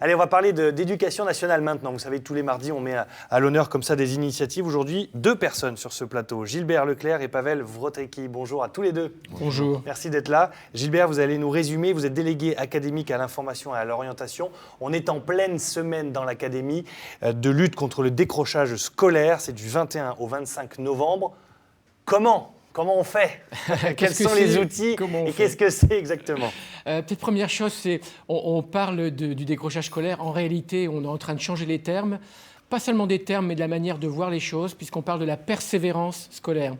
Allez, on va parler d'éducation nationale maintenant. Vous savez, tous les mardis, on met à l'honneur comme ça des initiatives. Aujourd'hui, 2 personnes sur ce plateau, Gilbert Leclerc et Pavel Wrotecki. Bonjour à tous les deux. Bonjour. Merci d'être là. Gilbert, vous allez nous résumer. Vous êtes délégué académique à l'information et à l'orientation. On est en pleine semaine dans l'académie de lutte contre le décrochage scolaire. C'est du 21 au 25 novembre. Comment on fait? Quels sont les outils et qu'est-ce que c'est exactement? Peut-être première chose, c'est on parle du décrochage scolaire. En réalité, on est en train de changer les termes. Pas seulement des termes, mais de la manière de voir les choses, puisqu'on parle de la persévérance scolaire.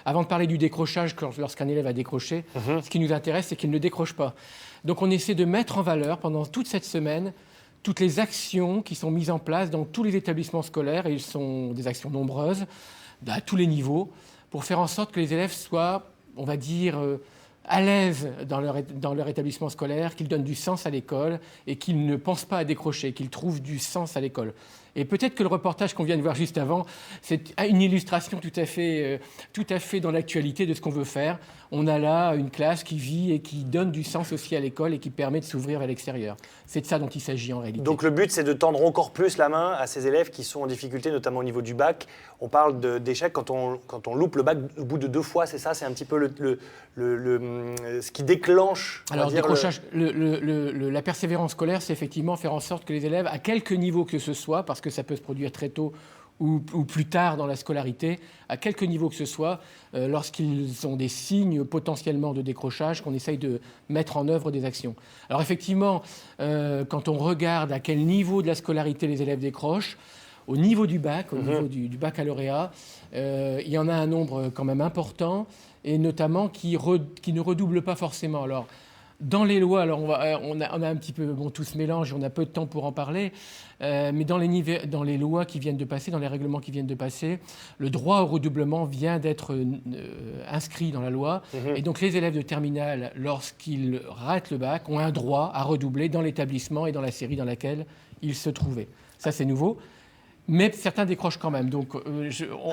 Avant de parler du décrochage, lorsqu'un élève a décroché, ce qui nous intéresse, c'est qu'il ne décroche pas. Donc on essaie de mettre en valeur, pendant toute cette semaine, toutes les actions qui sont mises en place dans tous les établissements scolaires, et ils sont des actions nombreuses, à tous les niveaux, pour faire en sorte que les élèves soient, on va dire, à l'aise dans leur établissement scolaire, qu'ils donnent du sens à l'école et qu'ils ne pensent pas à décrocher, qu'ils trouvent du sens à l'école. Et peut-être que le reportage qu'on vient de voir juste avant, c'est une illustration tout à fait dans l'actualité de ce qu'on veut faire. On a là une classe qui vit et qui donne du sens aussi à l'école et qui permet de s'ouvrir à l'extérieur. C'est de ça dont il s'agit en réalité. Donc le but, c'est de tendre encore plus la main à ces élèves qui sont en difficulté, notamment au niveau du bac. On parle d'échec quand on loupe le bac au bout de 2 fois, c'est ça? C'est un petit peu ce qui déclenche. Alors, décrochage, la persévérance scolaire, c'est effectivement faire en sorte que les élèves, à quelque niveau que ce soit, parce que ça peut se produire très tôt ou plus tard dans la scolarité, à quelque niveau que ce soit, lorsqu'ils ont des signes potentiellement de décrochage, qu'on essaye de mettre en œuvre des actions. Alors effectivement, quand on regarde à quel niveau de la scolarité les élèves décrochent, au niveau du bac, au niveau du baccalauréat, il y en a un nombre quand même important, et notamment qui ne redouble pas forcément. Alors, dans les lois, alors on a un petit peu tout ce mélange, on a peu de temps pour en parler, mais dans les lois qui viennent de passer, dans les règlements qui viennent de passer, le droit au redoublement vient d'être inscrit dans la loi. Et donc les élèves de terminale, lorsqu'ils ratent le bac, ont un droit à redoubler dans l'établissement et dans la série dans laquelle ils se trouvaient. Ça, c'est nouveau. Mais certains décrochent quand même. Donc,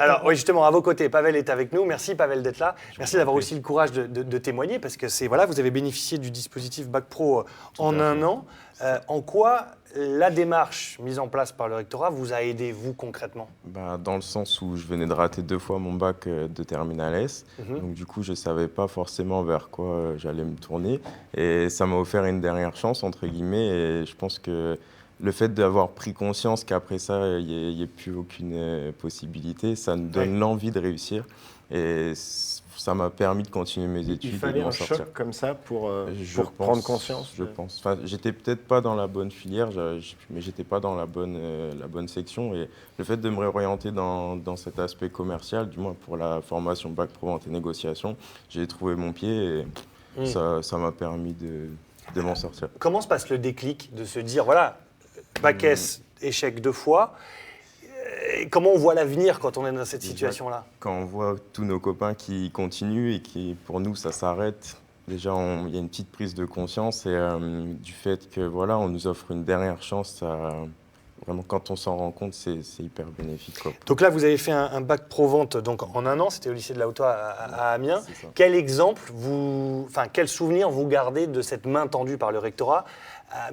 Alors, oui, justement, à vos côtés, Pavel est avec nous. Merci, Pavel, d'être là. Merci d'avoir aussi le courage de témoigner, parce que vous avez bénéficié du dispositif Bac Pro en un an. En quoi la démarche mise en place par le rectorat vous a aidé, vous, concrètement? Dans le sens où je venais de rater 2 fois mon bac de terminale S. Donc, du coup, je ne savais pas forcément vers quoi j'allais me tourner. Et ça m'a offert une dernière chance, entre guillemets. Et je pense que le fait d'avoir pris conscience qu'après ça, il n'y ait plus aucune possibilité, ça nous donne l'envie de réussir. Et ça m'a permis de continuer mes études. Il fallait un choc comme ça pour prendre conscience? Je pense. Enfin, j'étais peut-être pas dans la bonne filière, mais j'étais pas dans la bonne section. Et le fait de me réorienter dans cet aspect commercial, du moins pour la formation Bac Pro Vente et Négociation, j'ai trouvé mon pied et ça m'a permis de m'en sortir. Comment se passe le déclic de se dire, voilà, Bac S, échec 2 fois. Et comment on voit l'avenir quand on est dans cette situation-là? Quand on voit tous nos copains qui continuent et qui, pour nous, ça s'arrête, déjà, il y a une petite prise de conscience et du fait que voilà, on nous offre une dernière chance, vraiment, quand on s'en rend compte, c'est hyper bénéfique, quoi. Donc là, vous avez fait un Bac Pro Vente donc, en un an, c'était au lycée de la Haute-Oie à Amiens. Quel exemple, quel souvenir vous gardez de cette main tendue par le rectorat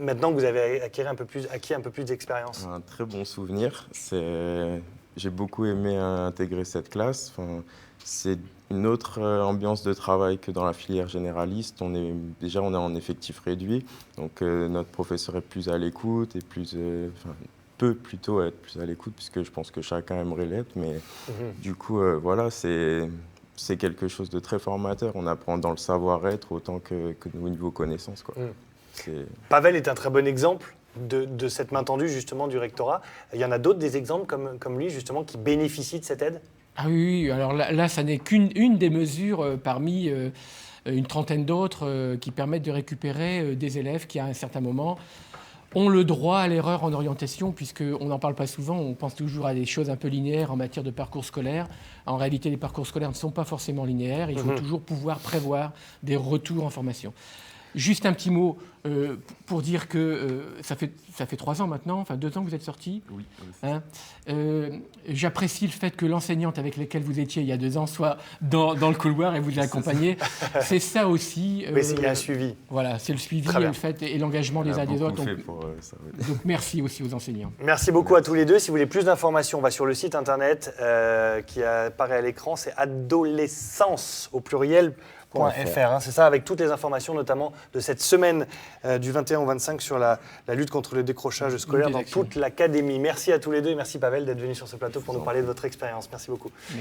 maintenant que vous avez acquis un peu plus d'expérience? Un très bon souvenir. J'ai beaucoup aimé intégrer cette classe. Enfin, c'est une autre ambiance de travail que dans la filière généraliste. On est en effectif réduit, donc notre professeur est plus à l'écoute et peut plutôt être plus à l'écoute, puisque je pense que chacun aimerait l'être. Mais du coup, voilà, c'est quelque chose de très formateur. On apprend dans le savoir-être autant que au niveau connaissances, quoi. Pavel est un très bon exemple de cette main tendue justement du rectorat. Il y en a d'autres des exemples comme lui justement qui bénéficient de cette aide? Ah oui, alors là ça n'est qu'une des mesures parmi une trentaine d'autres qui permettent de récupérer des élèves qui à un certain moment ont le droit à l'erreur en orientation, puisqu'on n'en parle pas souvent, on pense toujours à des choses un peu linéaires en matière de parcours scolaire. En réalité, les parcours scolaires ne sont pas forcément linéaires, il faut toujours pouvoir prévoir des retours en formation. Juste un petit mot pour dire que ça fait 3 ans maintenant, enfin 2 ans que vous êtes sortis. Oui. Hein, j'apprécie le fait que l'enseignante avec laquelle vous étiez il y a 2 ans soit dans le couloir et vous l'accompagnez. C'est ça aussi. Oui, il y a un suivi. Voilà, c'est le suivi et le fait et l'engagement des uns des autres. Donc merci aussi aux enseignants. Merci beaucoup à tous les deux. Si vous voulez plus d'informations, on va sur le site internet qui apparaît à l'écran. C'est adolescence au pluriel.fr. Hein, c'est ça, avec toutes les informations, notamment de cette semaine du 21 au 25 sur la lutte contre le décrochage scolaire dans toute l'académie. Merci à tous les deux et merci Pavel d'être venu sur ce plateau pour nous parler de votre expérience. Merci beaucoup. Oui.